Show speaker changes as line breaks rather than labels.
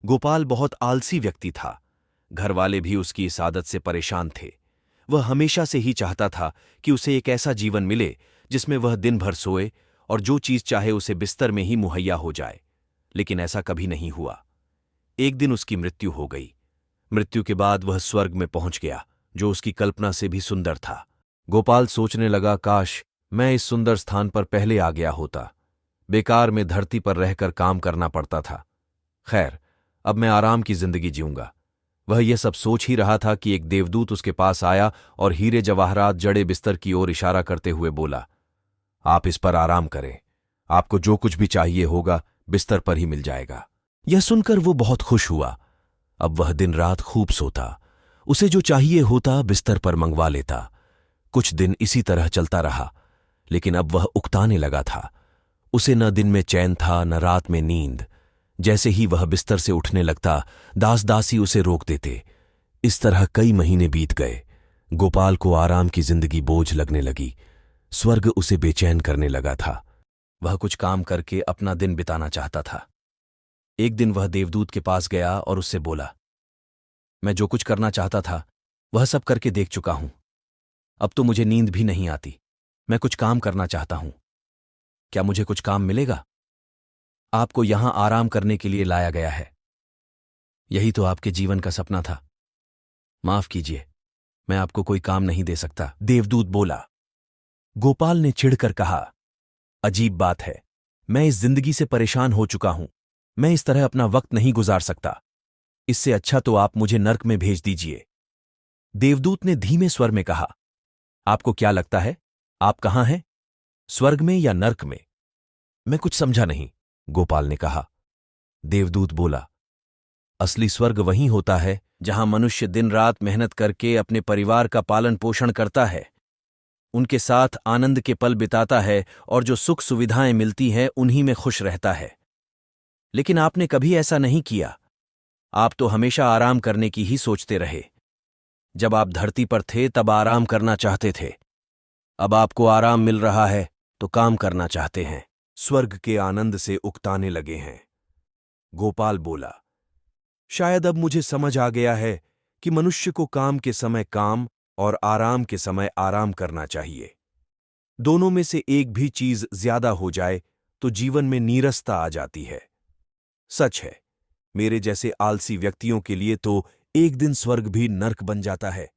गोपाल बहुत आलसी व्यक्ति था। घर वाले भी उसकी इस आदत से परेशान थे। वह हमेशा से ही चाहता था कि उसे एक ऐसा जीवन मिले जिसमें वह दिन भर सोए और जो चीज चाहे उसे बिस्तर में ही मुहैया हो जाए, लेकिन ऐसा कभी नहीं हुआ। एक दिन उसकी मृत्यु हो गई। मृत्यु के बाद वह स्वर्ग में पहुंच गया, जो उसकी कल्पना से भी सुंदर था। गोपाल सोचने लगा, काश मैं इस सुंदर स्थान पर पहले आ गया होता। बेकार में धरती पर रहकर काम करना पड़ता था। खैर, अब मैं आराम की जिंदगी जीऊंगा। वह यह सब सोच ही रहा था कि एक देवदूत उसके पास आया और हीरे जवाहरात जड़े बिस्तर की ओर इशारा करते हुए बोला, आप इस पर आराम करें। आपको जो कुछ भी चाहिए होगा बिस्तर पर ही मिल जाएगा। यह सुनकर वो बहुत खुश हुआ। अब वह दिन रात खूब सोता, उसे जो चाहिए होता बिस्तर पर मंगवा लेता। कुछ दिन इसी तरह चलता रहा, लेकिन अब वह उकताने लगा था। उसे न दिन में चैन था न रात में नींद। जैसे ही वह बिस्तर से उठने लगता, दास दासी उसे रोक देते। इस तरह कई महीने बीत गए। गोपाल को आराम की जिंदगी बोझ लगने लगी। स्वर्ग उसे बेचैन करने लगा था। वह कुछ काम करके अपना दिन बिताना चाहता था। एक दिन वह देवदूत के पास गया और उससे बोला, मैं जो कुछ करना चाहता था वह सब करके देख चुका हूं। अब तो मुझे नींद भी नहीं आती। मैं कुछ काम करना चाहता हूं। क्या मुझे कुछ काम मिलेगा? आपको यहां आराम करने के लिए लाया गया है। यही तो आपके जीवन का सपना था। माफ कीजिए, मैं आपको कोई काम नहीं दे सकता, देवदूत बोला। गोपाल ने चिढ़कर कहा, अजीब बात है, मैं इस जिंदगी से परेशान हो चुका हूं। मैं इस तरह अपना वक्त नहीं गुजार सकता। इससे अच्छा तो आप मुझे नर्क में भेज दीजिए। देवदूत ने धीमे स्वर में कहा, आपको क्या लगता है, आप कहां हैं, स्वर्ग में या नर्क में? मैं कुछ समझा नहीं, गोपाल ने कहा। देवदूत बोला, असली स्वर्ग वहीं होता है जहां मनुष्य दिन रात मेहनत करके अपने परिवार का पालन पोषण करता है, उनके साथ आनंद के पल बिताता है और जो सुख सुविधाएं मिलती हैं उन्हीं में खुश रहता है। लेकिन आपने कभी ऐसा नहीं किया। आप तो हमेशा आराम करने की ही सोचते रहे। जब आप धरती पर थे तब आराम करना चाहते थे। अब आपको आराम मिल रहा है तो काम करना चाहते हैं। स्वर्ग के आनंद से उकताने लगे हैं। गोपाल बोला, शायद अब मुझे समझ आ गया है कि मनुष्य को काम के समय काम और आराम के समय आराम करना चाहिए। दोनों में से एक भी चीज ज्यादा हो जाए तो जीवन में नीरसता आ जाती है। सच है, मेरे जैसे आलसी व्यक्तियों के लिए तो एक दिन स्वर्ग भी नर्क बन जाता है।